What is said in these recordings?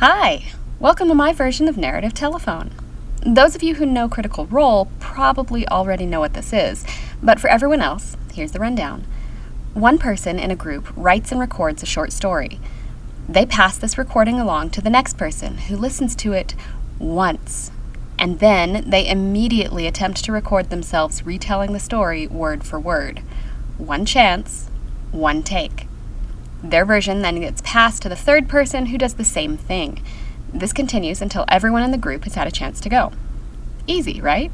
Hi! Welcome to my version of Narrative Telephone. Those of you who know Critical Role probably already know what this is, but for everyone else, here's the rundown. One person in a group writes and records a short story. They pass this recording along to the next person, who listens to it once, and then they immediately attempt to record themselves retelling the story word for word. One chance, one take. Their version then gets passed to the third person, who does the same thing. This continues until everyone in the group has had a chance to go. Easy, right?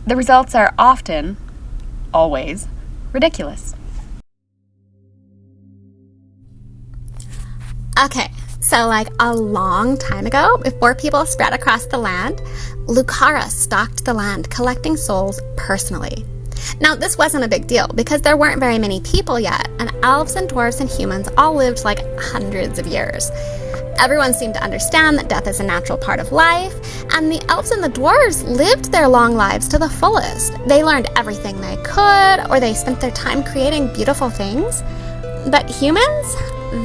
The results are often, always, ridiculous. Okay, so like a long time ago, before people spread across the land, Lucara stalked the land, collecting souls personally. Now, this wasn't a big deal because there weren't very many people yet, and elves and dwarves and humans all lived like hundreds of years. Everyone seemed to understand that death is a natural part of life, and the elves and the dwarves lived their long lives to the fullest. They learned everything they could, or they spent their time creating beautiful things. But humans,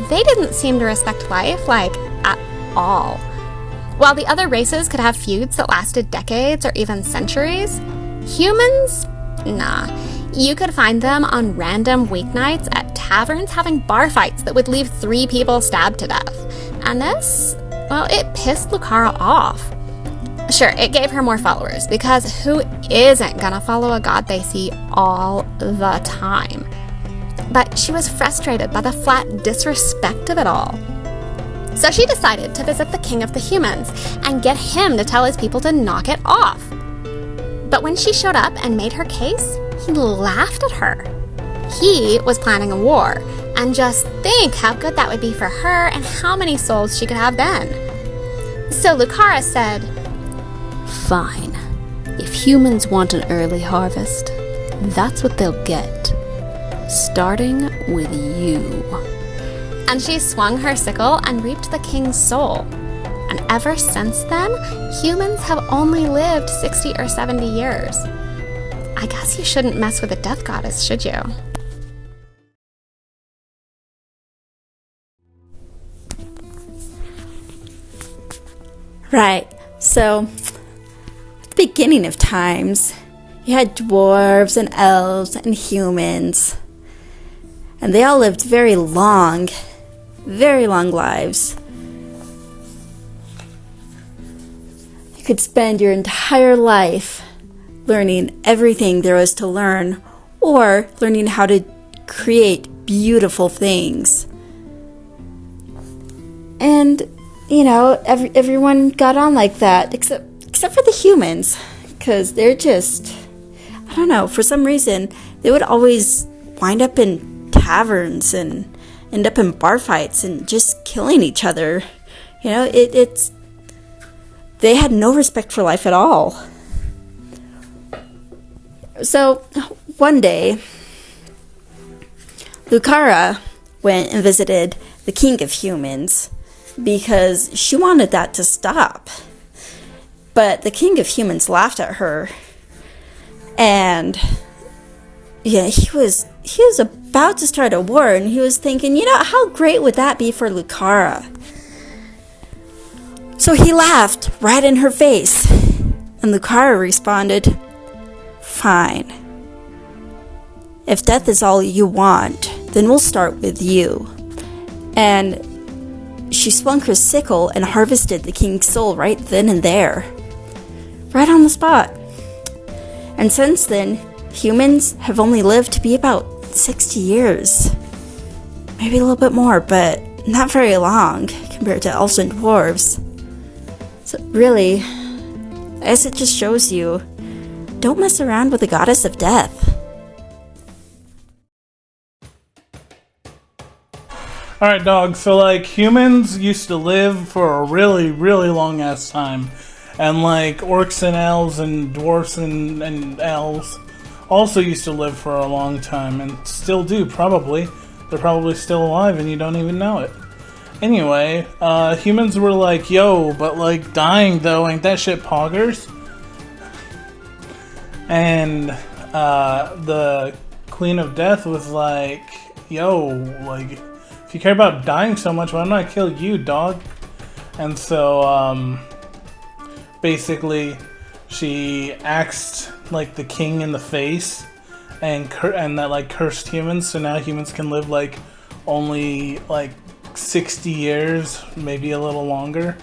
they didn't seem to respect life, like, at all. While the other races could have feuds that lasted decades or even centuries, humans, nah. You could find them on random weeknights at taverns having bar fights that would leave 3 people stabbed to death. And this, well, it pissed Lucara off. Sure, it gave her more followers, because who isn't gonna follow a god they see all the time? But she was frustrated by the flat disrespect of it all. So she decided to visit the king of the humans and get him to tell his people to knock it off. But when she showed up and made her case, he laughed at her. He was planning a war, and just think how good that would be for her and how many souls she could have then. So Lucara said, "Fine. If humans want an early harvest, that's what they'll get. Starting with you." And she swung her sickle and reaped the king's soul. And ever since then, humans have only lived 60 or 70 years. I guess you shouldn't mess with a death goddess, should you? Right, so at the beginning of times, you had dwarves and elves and humans, and they all lived very long lives. You could spend your entire life learning everything there was to learn, or learning how to create beautiful things. And you know, everyone got on like that, except for the humans, because they're just, I don't know, for some reason, they would always wind up in taverns and end up in bar fights and just killing each other. You know, they had no respect for life at all. So, one day, Lucara went and visited the king of humans, because she wanted that to stop. But the king of humans laughed at her, and yeah, he was about to start a war, and he was thinking, you know, how great would that be for Lucara? So he laughed right in her face, and Lucara responded, "Fine. If death is all you want, then we'll start with you." And she swung her sickle and harvested the king's soul right then and there. Right on the spot. And since then, humans have only lived to be about 60 years. Maybe a little bit more, but not very long compared to elves and dwarves. So really, I guess it just shows you, don't mess around with the goddess of death. Alright, dog, so, like, humans used to live for a really, really long-ass time. And, like, orcs and elves and dwarfs and elves also used to live for a long time. And still do, probably. They're probably still alive and you don't even know it. Anyway, humans were like, yo, but, like, dying, though, ain't that shit poggers? And, the Queen of Death was like, yo, like, if you care about dying so much, why don't I kill you, dog? And so basically she axed like the king in the face and that like cursed humans, so now humans can live like only like 60 years, maybe a little longer.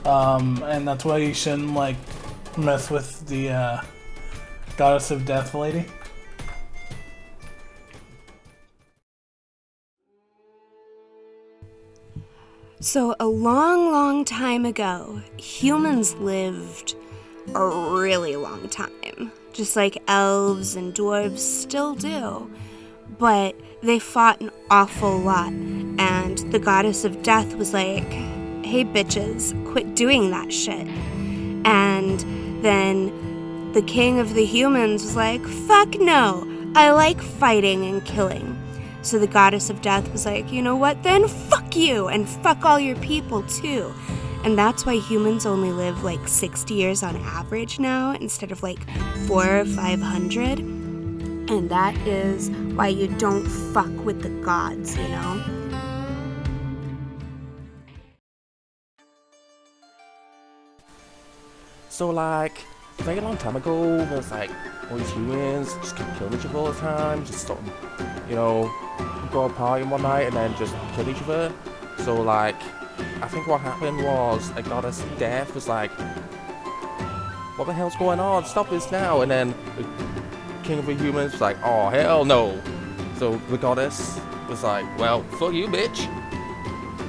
And that's why you shouldn't like mess with the goddess of death lady. So a long, long time ago, humans lived a really long time, just like elves and dwarves still do. But they fought an awful lot, and the goddess of death was like, hey bitches, quit doing that shit. And then the king of the humans was like, fuck no, I like fighting and killing. So the goddess of death was like, you know what, then fuck you, and fuck all your people too. And that's why humans only live like 60 years on average now, instead of like 400 or 500. And that is why you don't fuck with the gods, you know? So like, a very long time ago, there's like all these humans just kept killing each other all the time, just sort of, you know, go to a party one night and then just kill each other. So like, I think what happened was a goddess of death was like, what the hell's going on? Stop this now! And then the king of the humans was like, oh hell no! So the goddess was like, well, fuck you, bitch!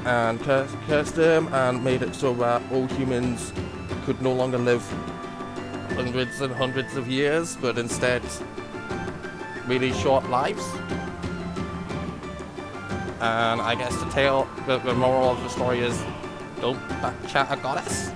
And cursed them and made it so that all humans could no longer live hundreds and hundreds of years, but instead really short lives. And I guess the moral of the story is, don't chat a goddess.